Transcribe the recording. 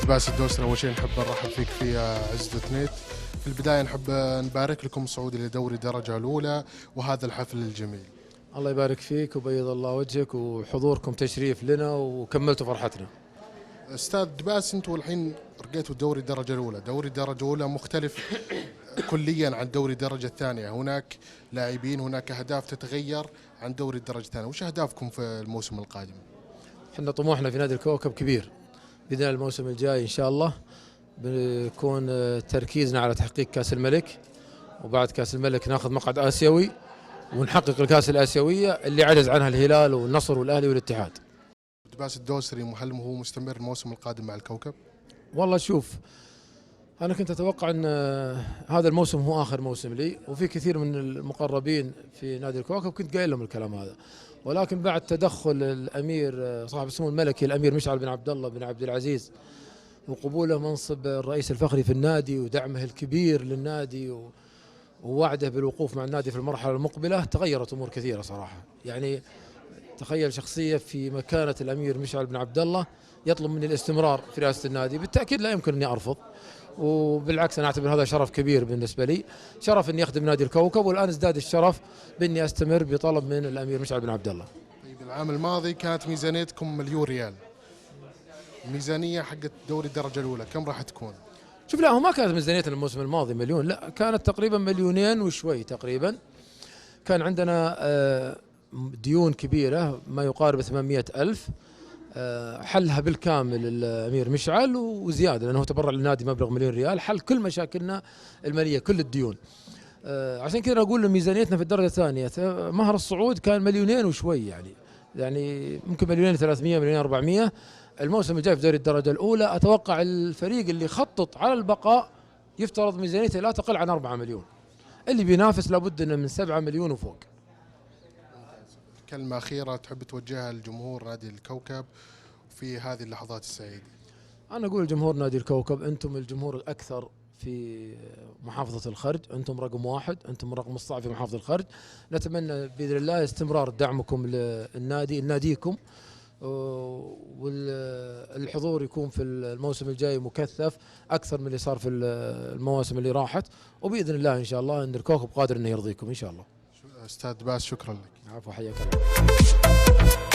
باس الدوسري، أول شيء نحب نرحب فيك في عز دوت نت. في البداية نحب نبارك لكم صعود لدوري الدرجة الأولى وهذا الحفل الجميل. الله يبارك فيك وبيض الله وجهك، وحضوركم تشريف لنا وكملتوا فرحتنا. أستاذ باس، أنتوا الحين رقيتوا دوري الدرجة الأولى. دوري الدرجة الأولى مختلف كليا عن دوري الدرجة الثانية، هناك لاعبين، هناك أهداف تتغير عن دوري الدرجة الثانية. وش أهدافكم في الموسم القادم؟ احنا طموحنا في نادي الكوكب كبير. بإذن الله الموسم الجاي إن شاء الله بيكون تركيزنا على تحقيق كأس الملك، وبعد كأس الملك ناخذ مقعد آسيوي ونحقق الكأس الآسيوية اللي عجز عنها الهلال والنصر والأهلي والاتحاد. باس الدوسري هل هو مستمر الموسم القادم مع الكوكب؟ والله شوف، أنا كنت أتوقع أن هذا الموسم هو آخر موسم لي، وفي كثير من المقربين في نادي الكوكب كنت قايل لهم الكلام هذا، ولكن بعد تدخل الأمير صاحب السمو الملكي الأمير مشعل بن عبد الله بن عبد العزيز، وقبوله منصب الرئيس الفخري في النادي ودعمه الكبير للنادي ووعده بالوقوف مع النادي في المرحلة المقبلة، تغيرت أمور كثيرة صراحة. يعني تخيل شخصية في مكانة الأمير مشعل بن عبد الله يطلب مني الاستمرار في رئاسة النادي، بالتأكيد لا يمكن أني أرفض، وبالعكس أنا أعتبر هذا شرف كبير بالنسبة لي، شرف أني أخدم نادي الكوكب، والآن ازداد الشرف بأني أستمر بطلب من الأمير مشعل بن عبد الله. طيب، العام الماضي كانت ميزانيتكم مليون ريال، الميزانية حقت دوري الدرجة الأولى كم راح تكون؟ شوف، لا هو ما كانت ميزانيتنا الموسم الماضي مليون، لا كانت تقريبا مليونين وشوي تقريبا. كان عندنا ديون كبيرة ما يقارب 800 ألف، حلها بالكامل الأمير مشعل وزيادة، لأنه تبرع للنادي مبلغ مليون ريال، حل كل مشاكلنا المالية كل الديون. عشان كذا أقول ميزانيتنا في الدرجة الثانية مهر الصعود كان مليونين وشوي، يعني ممكن مليونين 300 مليونين 400. الموسم الجاي في دوري الدرجة الأولى أتوقع الفريق اللي يخطط على البقاء يفترض ميزانيته لا تقل عن 4 مليون، اللي بينافس لابد أنه من 7 مليون وفوق. كلمة أخيرة تحب توجهها لجمهور نادي الكوكب في هذه اللحظات السعيدة؟ أنا أقول لجمهور نادي الكوكب، أنتم الجمهور الأكثر في محافظة الخرج، أنتم رقم 1، أنتم رقم 16 في محافظة الخرج. نتمنى بإذن الله استمرار دعمكم للنادي، ناديكم، والحضور يكون في الموسم الجاي مكثف أكثر من اللي صار في المواسم اللي راحت، وبإذن الله إن شاء الله أن الكوكب قادر أنه يرضيكم إن شاء الله. أستاذ باس، شكرا لك. عفوا، حياك الله.